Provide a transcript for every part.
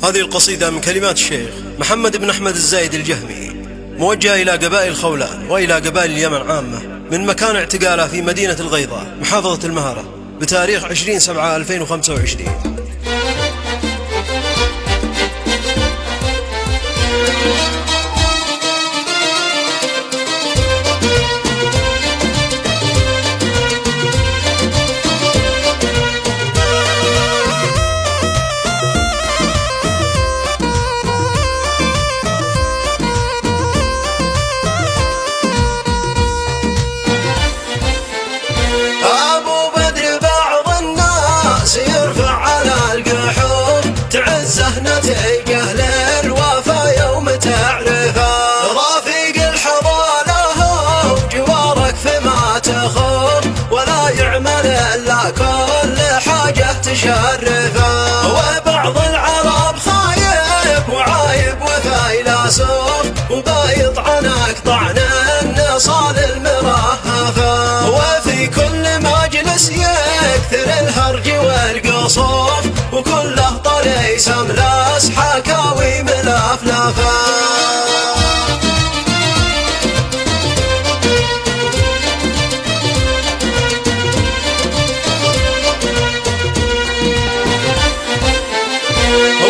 هذه القصيدة من كلمات الشيخ محمد بن أحمد الزايد الجهمي، موجهة إلى قبائل خولان وإلى قبائل اليمن عامة، من مكان اعتقاله في مدينة الغيضاء محافظة المهرة بتاريخ 20/7/2025. نتيجه للوفا يوم تعرفه، رفيق الحضانة وجوارك فيما تخوف، ولا يعمل إلا كل حاجة تشرفه. وبعض العرب خايب وعايب وفيلسوف، وبيطعنك طعن النصال المرهفة، وفي كل مجلس يكثر الهرج والقصوف، وكله طليس ملاس حكاوي ملفلفة.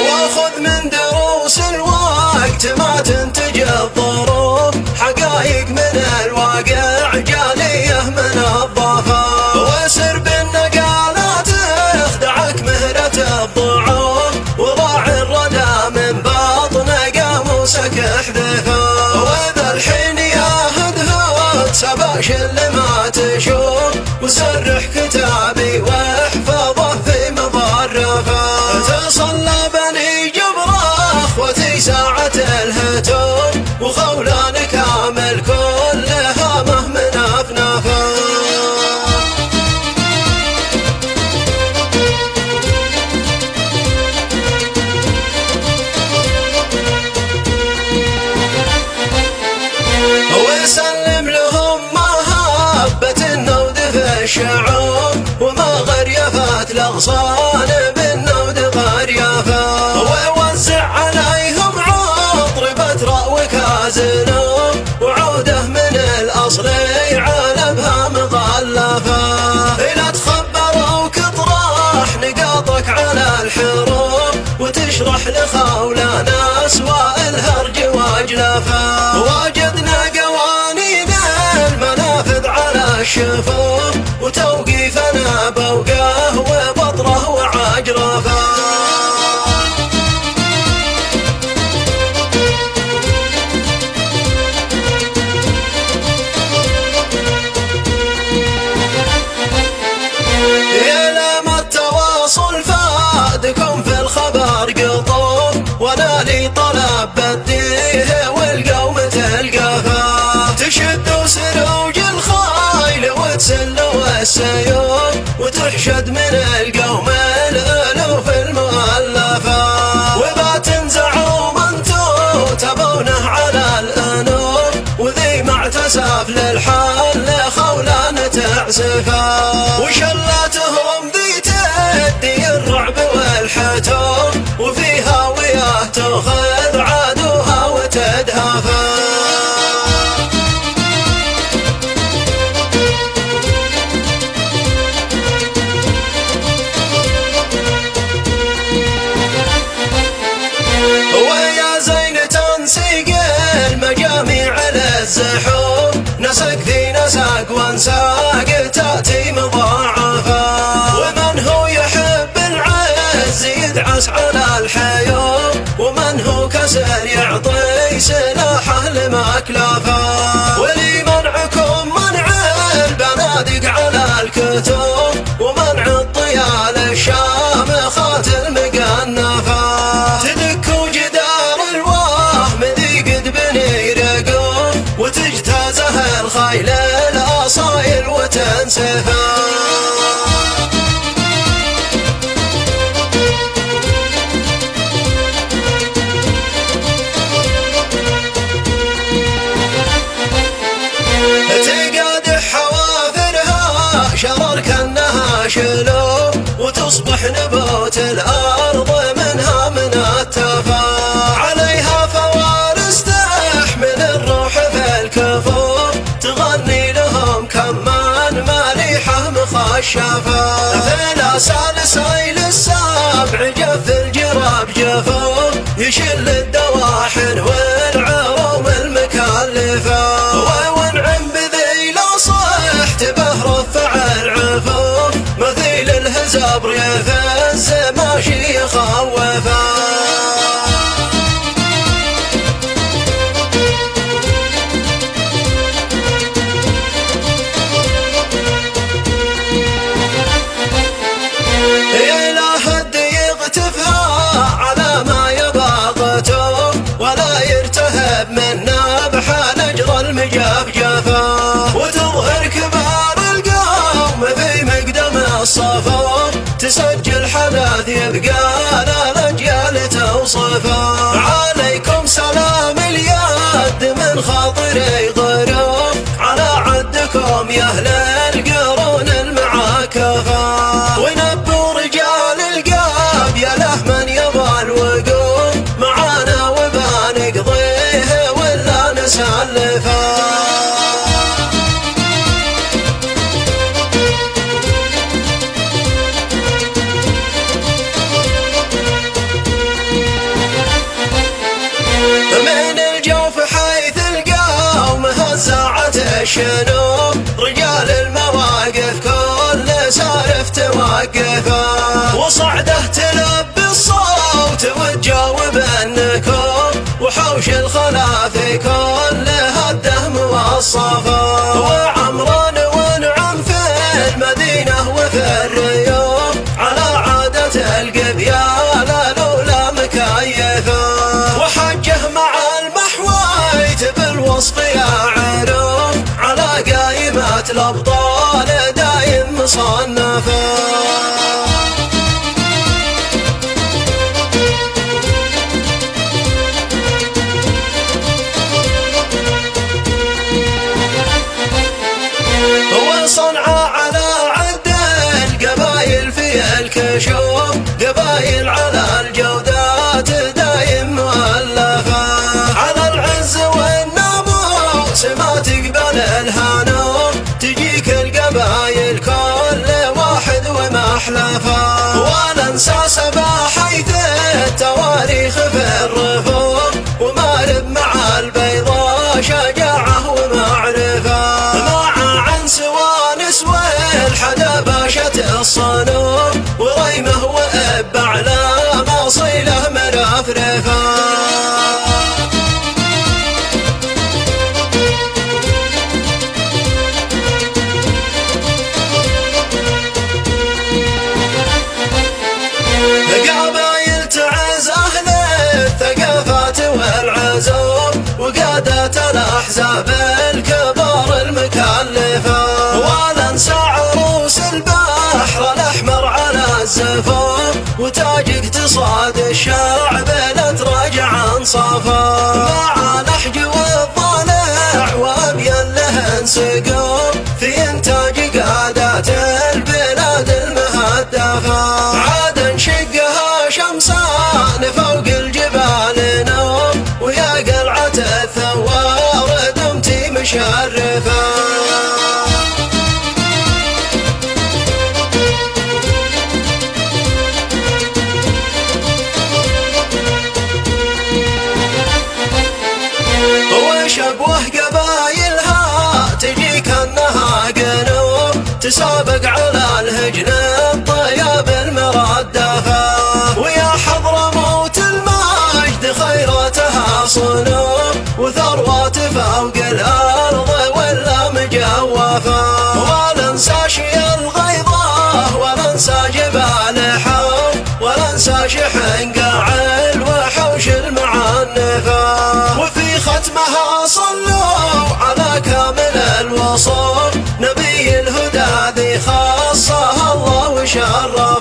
واخذ من دروس الوقت ما تنتج الظروف، حقايق من الواقع جالية منظفة، وسر بالنقالات اخدعك مهرة الضعوف، وراعي الردى من باطن قاموسك احذفه، وذا الحين يا هدهد سباش اللي ما تشوف، وسرح كتابي واحفظه في مظرفه، تصلى بني جبره اخوتي ساعة الهتوف، وخولان كامل كل هامه من افنافه. وسلم لهم مهبة النود في الشعوب، وما غريفت الأغصان بالنود غريفة، ووزع عليهم عطر بتراء وكازنوب، وعوده من الأصل يعلبها مغلفة، لا تخبر وكطرح نقاطك على الحروب، وتشرح لخولان أسواء الهرج واجلفه، وجدنا قوانين المنافذ على الشفوف، وتوقيفنا بوقاه وبطره وعجرفه. يا لما التواصل فادكم في الخبر قطوف، وانا لي طلب بديه والقوم تلقفه، تشدوا سروج الخيل وتسلوا السيوف، وتحشد من القوم الالوف المؤلفه، وما تنزعوا منتو تبونه على الانوف، وذي ما اعتسف للحال خولان تعسفه، وشلاتهم ذي تدي الرعب والحتوف، وفي هاويه تاخذ عدوها وتدهفه. ويا زين تنسيق المجاميع للزحوف، نسق في نسق وانساق تاتي مضاعفه، ومن هو يحب العز يدعس على الحيوف، ومن هو كسر يعطي سلاحه لمكلفه، ولي منعكم منع البنادق على الكتوف، ومنع الطيال الشامخات المقنفه، تدكوا جدار الوهم ذي قد بني رقوف، وتجتازه الخيل الاصايل وتنسفه. تقادح حوافرها شرر كانها شلوف، وتصبح نبات الارض منها من التراب، الشفا ثلا سالسيل السبع جف الجراب جفا يشل الدواحن والعروم المكلفة وانعم بذي لا صحت به رفع العفوف مثيل الهزاب ريف الزماشي يخوفا منا بحال اجر المجفجفه وتظهر كبار القوم في مقدم الصفا تسجل حدث يبقى للاجيال توصفه عليكم سلام اليد من خاطري غروب على عدكم يا اهل القرون المعاكفه ونبوا رجال القاب يا له من يبغى الوقوف معانا وبنقضي سالفة من الجوف حيث القوم هزعت الشنوب رجال المواقف كل سالف توقفه وصعده تلبي الصوت وتجاوب النكوب وحوش الخلافي كلها الدهم والصفا وعمران ونعم في المدينة وفي الريوم على عادة القبيال الأولى مكيفة وحجه مع المحويت بالوصف يا عروم على قايمات الأبطال دايم مصنفة صنعاء على عد القبايل في الكشوف قبايل على الجودات دايم مؤلفة على العز والناموس ما تقبل الهانوف تجيك القبايل كل واحد ومحلفة ولا انسى سبا حيث التواريخ في الرفوف ومارب مع البيضاء شجاعة ومعرفة سوى الحدا باشة الصنوب وريمه وأب على مصيله مرفرفا قبايل تعز أهل الثقافات والعزوم وقادة الأحزاب الكبار المكلفة ولا انسى عروس البحر الأحمر على الزفاف وتاج اقتصاد الشعب لا تراجع عن صفا مع الأحج والضلع وأبين له انسقوم في إنتاج قادات البلاد المهدفة عاد نشقها شمسان فوق الجبال نوم ويا قلعة الثوار دمتي مشرفة وشبوه قبايلها تجيك انها قنوب تسابق على الهجن الطياب المردفة ويا حضرموت المجد خيراتها صنوب وثروات فوق الارض ولا مجوفة ولا انسى شي الغيضة ولا انسى جبال حوم ولا انسى شحن قاعل وحوش المعنفة وفي ختمها صلوا على كامل الوصف نبي الهدى ذي خاصها الله وشرف